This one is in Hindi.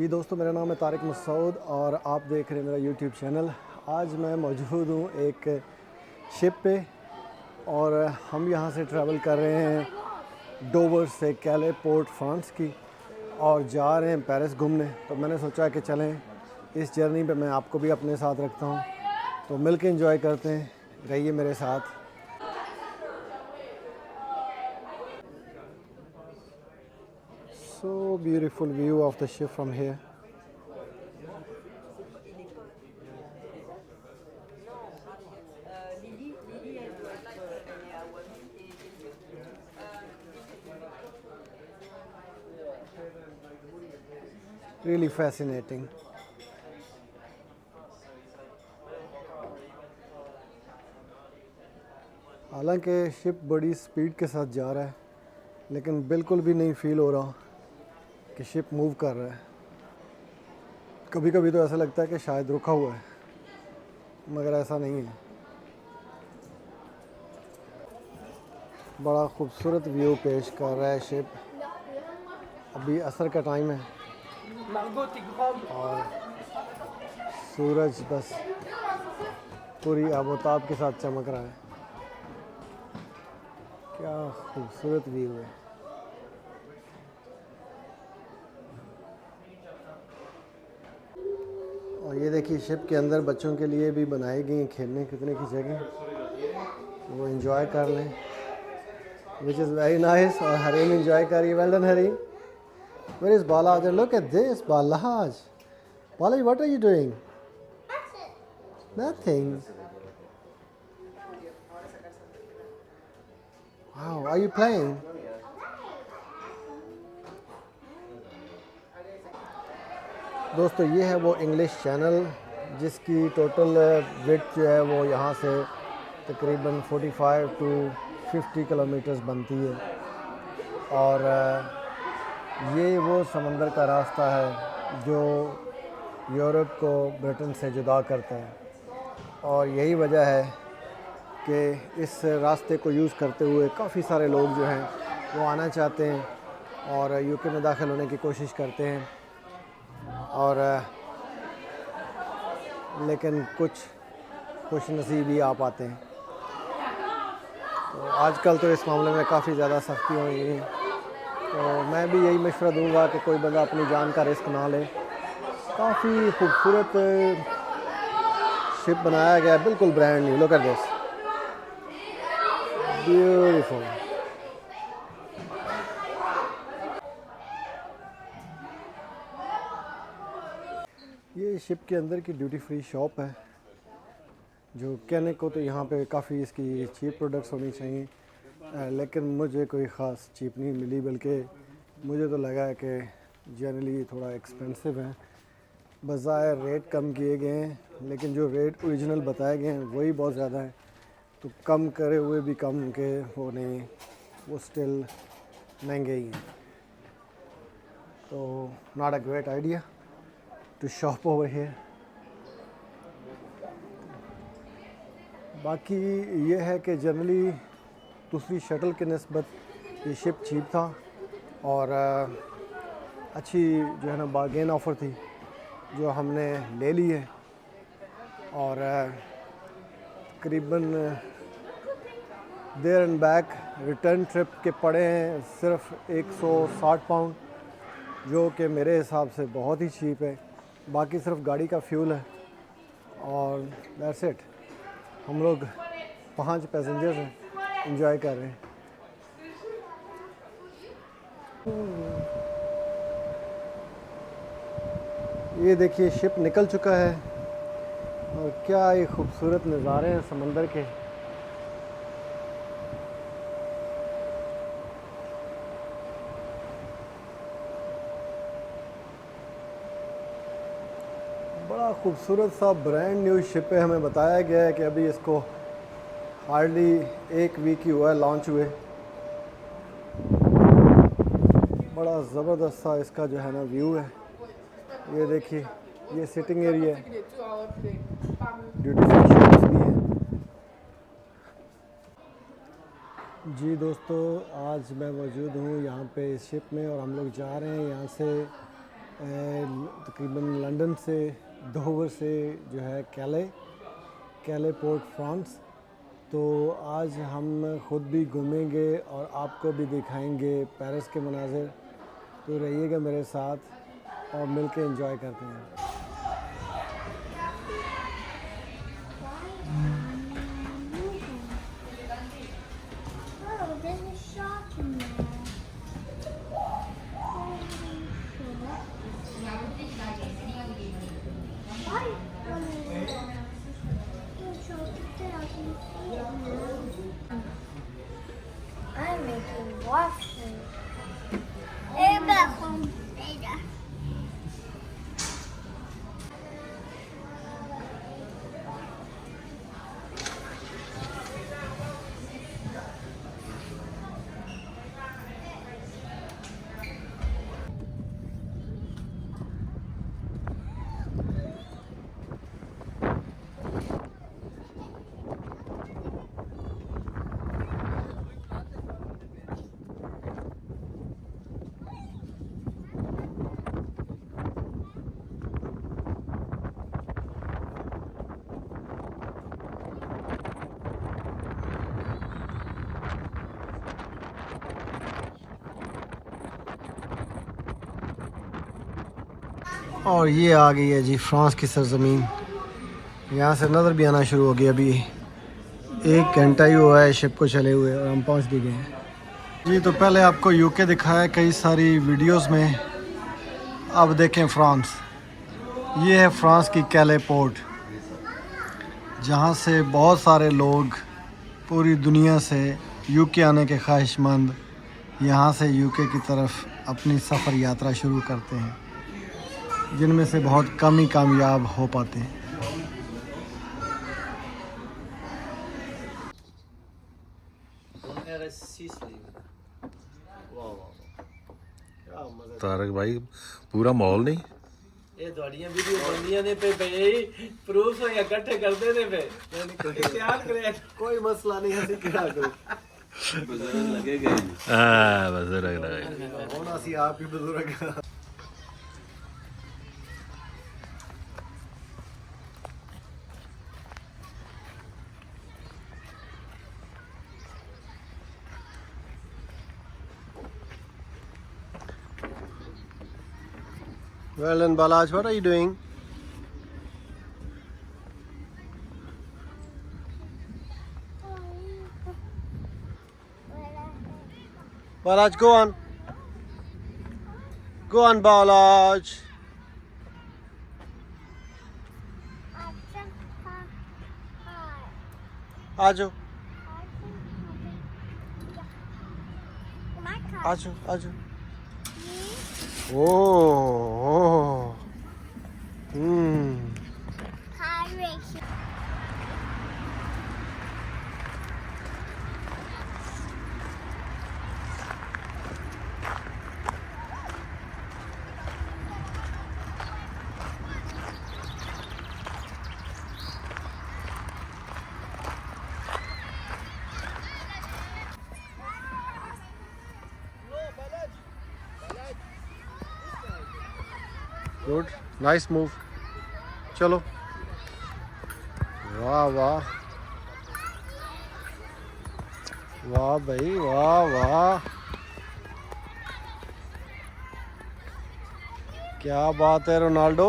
जी दोस्तों, मेरा नाम है तारिक मसूद और आप देख रहे हैं मेरा यूट्यूब चैनल। आज मैं मौजूद हूँ एक शिप पे और हम यहाँ से ट्रैवल कर रहे हैं डोवर से कैले पोर्ट फ्रांस की और जा रहे हैं पेरिस घूमने। तो मैंने सोचा कि चलें इस जर्नी पे मैं आपको भी अपने साथ रखता हूँ, तो मिल के इंजॉय करते हैं। रहिए मेरे साथ। So beautiful view of the ship from here. Really fascinating. हालांकि शिप बड़ी स्पीड के साथ जा रहा है, लेकिन बिल्कुल भी नहीं फील हो रहा कि शिप मूव कर रहा है। कभी कभी तो ऐसा लगता है कि शायद रुका हुआ है, मगर ऐसा नहीं है। बड़ा खूबसूरत व्यू पेश कर रहा है शिप। अभी असर का टाइम है और सूरज बस पूरी आबोताब के साथ चमक रहा है। क्या खूबसूरत व्यू है। और ये देखिए शिप के अंदर बच्चों के लिए भी बनाई गई खेलने कूदने की जगह, वो एंजॉय कर लें, विच इज़ वेरी नाइस। और हरीम एंजॉय कर रही है। Well done Hareem. Where is Balaj? Look at this Balaj. Balaj, what are you doing? Nothing. Wow, are you playing? दोस्तों, ये है वो इंग्लिश चैनल जिसकी टोटल विड्थ जो है वो यहाँ से तकरीबन 45 टू 50 किलोमीटर्स बनती है। और ये वो समंदर का रास्ता है जो यूरोप को ब्रिटेन से जुदा करता है। और यही वजह है कि इस रास्ते को यूज़ करते हुए काफ़ी सारे लोग जो हैं वो आना चाहते हैं और यूके में दाखिल होने की कोशिश करते हैं। और लेकिन कुछ खुश नसीब ही आ पाते हैं। तो आजकल तो इस मामले में काफ़ी ज़्यादा सख्ती हो गई है। तो मैं भी यही मशवरा दूंगा कि कोई बंदा अपनी जान का रिस्क ना ले। काफ़ी खूबसूरत शिप बनाया गया है, बिल्कुल brand new. Look at this, beautiful. ये शिप के अंदर की ड्यूटी फ्री शॉप है, जो कहने को तो यहाँ पे काफ़ी इसकी चीप प्रोडक्ट्स होनी चाहिए, लेकिन मुझे कोई ख़ास चीप नहीं मिली, बल्कि मुझे तो लगा है कि जनरली थोड़ा एक्सपेंसिव है। बज़ाहिर रेट कम किए गए हैं, लेकिन जो रेट ओरिजिनल बताए गए हैं वही बहुत ज़्यादा है। तो कम करे हुए भी कम के वो नहीं, वो स्टिल महंगे ही हैं। तो not a great idea to shop over here. बाकी ये है कि जनरली दूसरी शटल के निस्बत ये शिप चीप था और अच्छी जो है ना बारगेन ऑफ़र थी, जो हमने ले ली है। और तकरीबन there and back return trip के पड़े हैं सिर्फ 160 पाउंड, जो कि मेरे हिसाब से बहुत ही चीप है। बाकी सिर्फ गाड़ी का फ्यूल है और दैट्स इट। हम लोग 5 पैसेंजर्स हैं, एंजॉय कर रहे हैं। ये देखिए शिप निकल चुका है और क्या ये खूबसूरत नज़ारे हैं समंदर के। बड़ा खूबसूरत सा ब्रांड न्यू शिप है। हमें बताया गया है कि अभी इसको हार्डली 1 वीक ही हुआ है लॉन्च हुए। बड़ा ज़बरदस्त सा इसका जो है ना व्यू है। ये देखिए, ये सिटिंग एरिया है, ड्यूटी फ्री शॉप्स भी है। जी दोस्तों, आज मैं मौजूद हूँ यहाँ पे इस शिप में और हम लोग जा रहे हैं यहाँ से तकरीबन लंदन से दोवर से जो है कैले पोर्ट फ्रांस। तो आज हम ख़ुद भी घूमेंगे और आपको भी दिखाएंगे पेरिस के मनाज़िर। तो रहिएगा मेरे साथ और मिल के इंजॉय करते हैं। I'm making waffles. I'm back home later. और ये आ गई है जी फ्रांस की सरजमीन। यहाँ से नज़र भी आना शुरू हो गई। अभी 1 घंटा ही हुआ है शिप को चले हुए और हम पहुँच भी गए हैं जी। तो पहले आपको यूके दिखाया कई सारी वीडियोस में, अब देखें फ्रांस। ये है फ्रांस की कैले पोर्ट, जहाँ से बहुत सारे लोग पूरी दुनिया से यूके आने के ख्वाहिशमंद यहाँ से यूके की तरफ अपनी सफ़र यात्रा शुरू करते हैं, जिनमें से बहुत कम ही कामयाब हो पाते हैं। तारक भाई पूरा माहौल नहीं ਇਹ ਤੁਹਾਡੀਆਂ ਵੀਡੀਓ ਬਣਦੀਆਂ ਨੇ ਪੇ ਭਈ ਪ੍ਰੂਫ ਹੋਇਆ ਇਕੱਠੇ ਕਰਦੇ ਨੇ ਪੇ ਤਿਆਰ ਕਰੇ कोई मसला नहीं है क्या करो हाँ बस लग रहा है होना सी आप ही बुजुर्ग। Well done, Balaj. What are you doing? Balaj, go on. Go on, Balaj. आजो आजो आजो। Oh good, nice move. चलो, वाह वाह वाह भाई, वाह वाह, क्या बात है रोनाल्डो।